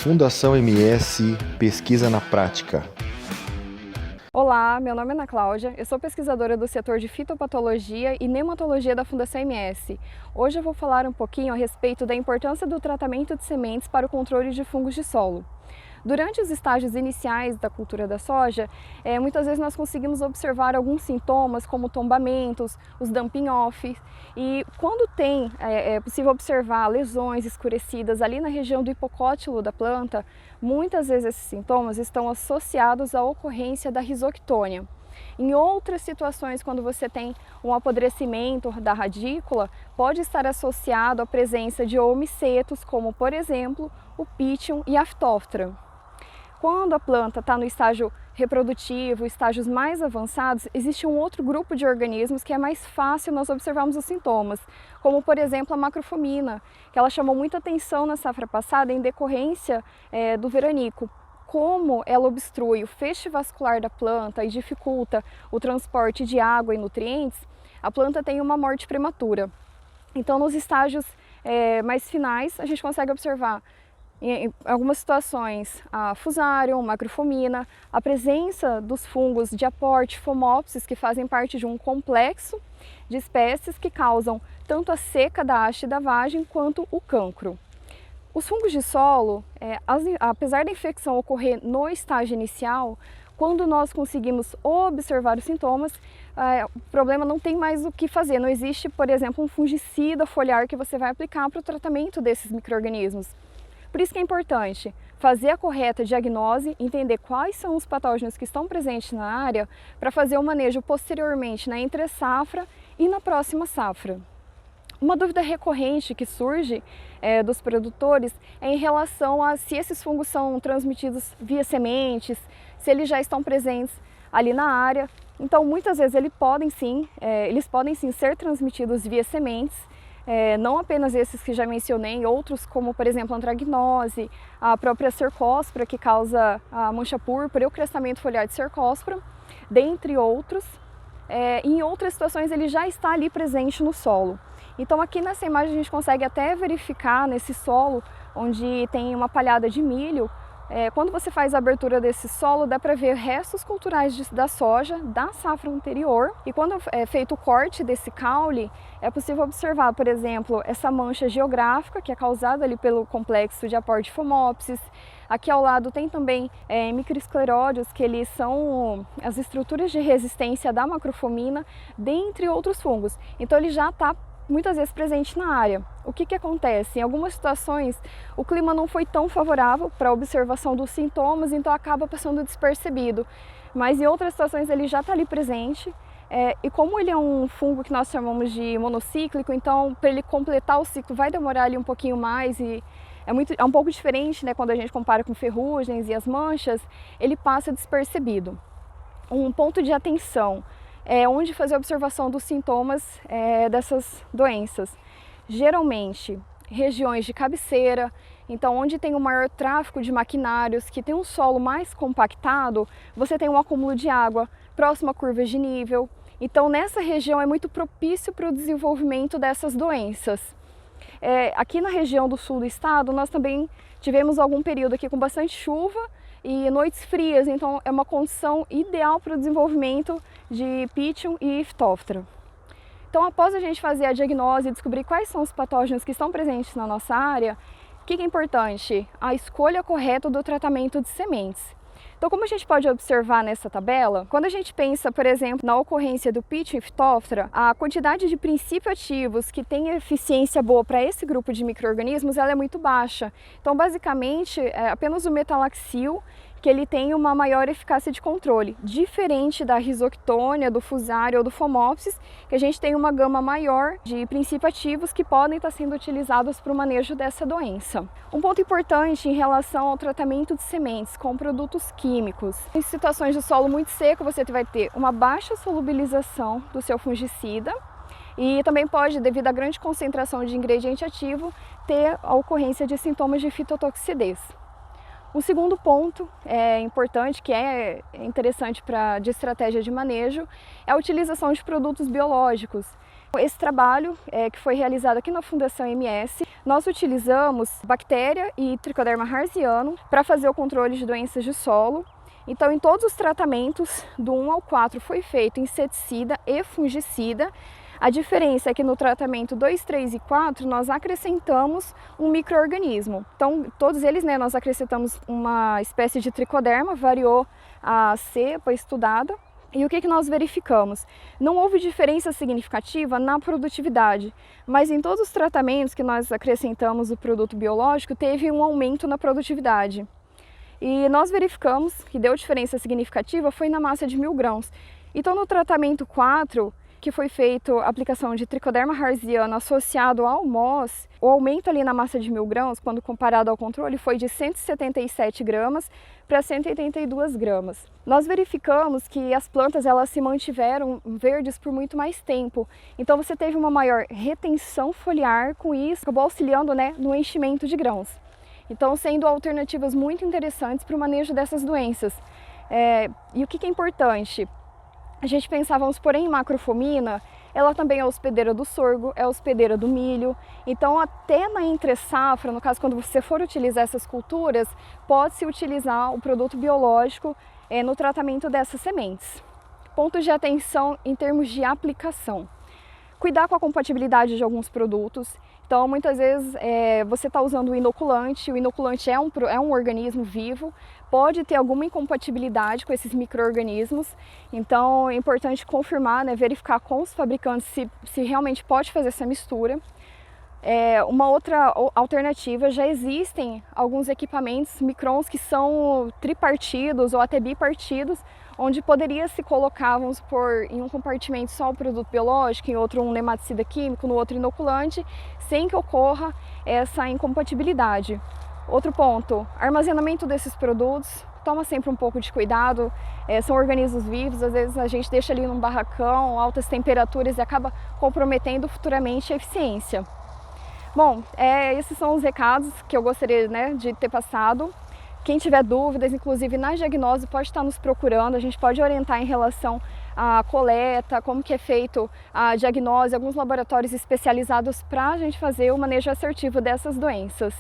Fundação MS Pesquisa na Prática. Olá, meu nome é Ana Cláudia, eu sou pesquisadora do setor de fitopatologia e nematologia da Fundação MS. Hoje eu vou falar um pouquinho a respeito da importância do tratamento de sementes para o controle de fungos de solo. Durante os estágios iniciais da cultura da soja, muitas vezes nós conseguimos observar alguns sintomas como tombamentos, os dumping off, e quando é possível observar lesões escurecidas ali na região do hipocótilo da planta, muitas vezes esses sintomas estão associados à ocorrência da risoctônia. Em outras situações, quando você tem um apodrecimento da radícula, pode estar associado à presença de omicetos, como por exemplo o Pythium e a Phytophthora. Quando a planta está no estágio reprodutivo, estágios mais avançados, existe um outro grupo de organismos que é mais fácil nós observarmos os sintomas, como por exemplo a macrofomina, que ela chamou muita atenção na safra passada em decorrência do veranico. Como ela obstrui o feixe vascular da planta e dificulta o transporte de água e nutrientes, a planta tem uma morte prematura. Então, nos estágios mais finais, a gente consegue observar em algumas situações a Fusarium, macrofomina, a presença dos fungos de aporte Phomopsis, que fazem parte de um complexo de espécies que causam tanto a seca da haste e da vagem quanto o cancro. Os fungos de solo, apesar da infecção ocorrer no estágio inicial, quando nós conseguimos observar os sintomas, o problema não tem mais o que fazer. Não existe, por exemplo, um fungicida foliar que você vai aplicar para o tratamento desses micro-organismos. Por isso que é importante fazer a correta diagnose, entender quais são os patógenos que estão presentes na área para fazer o manejo posteriormente na entre-safra e na próxima safra. Uma dúvida recorrente que surge dos produtores é em relação a se esses fungos são transmitidos via sementes, se eles já estão presentes ali na área. Então, muitas vezes eles podem sim ser transmitidos via sementes, não apenas esses que já mencionei, outros como, por exemplo, a antragnose, a própria cercospora, que causa a mancha púrpura e o crestamento foliar de cercospora, dentre outros. Em outras situações ele já está ali presente no solo. Então aqui nessa imagem a gente consegue até verificar nesse solo onde tem uma palhada de milho, quando você faz a abertura desse solo dá para ver restos culturais da soja da safra anterior, e quando é feito o corte desse caule é possível observar, por exemplo, essa mancha geográfica que é causada ali pelo complexo de aporte Phomopsis. Aqui ao lado tem também microescleródeos, que eles são as estruturas de resistência da macrofomina, dentre outros fungos. Então ele já está muitas vezes presente na área. O que acontece? Em algumas situações o clima não foi tão favorável para a observação dos sintomas, então acaba passando despercebido. Mas em outras situações ele já está ali presente, e como ele é um fungo que nós chamamos de monocíclico, então para ele completar o ciclo vai demorar ali um pouquinho mais, e é um pouco diferente, né, quando a gente compara com ferrugens e as manchas, ele passa despercebido. Um ponto de atenção é onde fazer a observação dos sintomas dessas doenças. Geralmente, regiões de cabeceira, então onde tem o maior tráfego de maquinários, que tem um solo mais compactado, você tem um acúmulo de água próximo a curvas de nível. Então nessa região é muito propício para o desenvolvimento dessas doenças. Aqui na região do sul do estado, nós também tivemos algum período aqui com bastante chuva e noites frias, então é uma condição ideal para o desenvolvimento de Pythium e Phytophthora. Então, após a gente fazer a diagnose e descobrir quais são os patógenos que estão presentes na nossa área, o que é importante? A escolha correta do tratamento de sementes. Então, como a gente pode observar nessa tabela, quando a gente pensa, por exemplo, na ocorrência do Pythium e Phytophthora, a quantidade de princípios ativos que tem eficiência boa para esse grupo de micro-organismos, ela é muito baixa. Então, basicamente, é apenas o metalaxil que ele tem uma maior eficácia de controle, diferente da risoctônia, do Fusarium ou do Phomopsis, que a gente tem uma gama maior de princípios ativos que podem estar sendo utilizados para o manejo dessa doença. Um ponto importante em relação ao tratamento de sementes com produtos químicos. Em situações de solo muito seco, você vai ter uma baixa solubilização do seu fungicida, e também pode, devido à grande concentração de ingrediente ativo, ter a ocorrência de sintomas de fitotoxidez. Um segundo ponto importante, que é interessante de estratégia de manejo, é a utilização de produtos biológicos. Esse trabalho que foi realizado aqui na Fundação MS, nós utilizamos bactéria e Trichoderma harzianum para fazer o controle de doenças de solo. Então, em todos os tratamentos, do 1 ao 4, foi feito inseticida e fungicida. A diferença é que no tratamento 2, 3 e 4, nós acrescentamos um micro-organismo. Então, todos eles, nós acrescentamos uma espécie de tricoderma, variou a cepa estudada. E o que nós verificamos? Não houve diferença significativa na produtividade, mas em todos os tratamentos que nós acrescentamos o produto biológico, teve um aumento na produtividade. E nós verificamos que deu diferença significativa foi na massa de 1000 grãos. Então, no tratamento 4, que foi feito a aplicação de Trichoderma harzianum associado ao MOS, o aumento ali na massa de 1000 grãos, quando comparado ao controle, foi de 177 gramas para 182 gramas. Nós verificamos que as plantas elas se mantiveram verdes por muito mais tempo, então você teve uma maior retenção foliar, com isso acabou auxiliando no enchimento de grãos. Então, sendo alternativas muito interessantes para o manejo dessas doenças. E o que é importante? A gente pensava, vamos supor, em macrofomina, ela também é hospedeira do sorgo, é hospedeira do milho. Então, até na entre-safra, no caso, quando você for utilizar essas culturas, pode-se utilizar o produto biológico no tratamento dessas sementes. Pontos de atenção em termos de aplicação. Cuidar com a compatibilidade de alguns produtos. Então, muitas vezes você está usando o inoculante é um organismo vivo, pode ter alguma incompatibilidade com esses micro-organismos, então é importante confirmar, verificar com os fabricantes se realmente pode fazer essa mistura. Uma outra alternativa, já existem alguns equipamentos microns que são tripartidos ou até bipartidos, onde poderia se colocar, vamos supor, em um compartimento só o produto biológico, em outro um nematicida químico, no outro inoculante, sem que ocorra essa incompatibilidade. Outro ponto, armazenamento desses produtos, toma sempre um pouco de cuidado, são organismos vivos, às vezes a gente deixa ali num barracão, altas temperaturas e acaba comprometendo futuramente a eficiência. Bom, esses são os recados que eu gostaria de ter passado. Quem tiver dúvidas, inclusive na diagnose, pode estar nos procurando, a gente pode orientar em relação à coleta, como que é feito a diagnose, alguns laboratórios especializados para a gente fazer o manejo assertivo dessas doenças.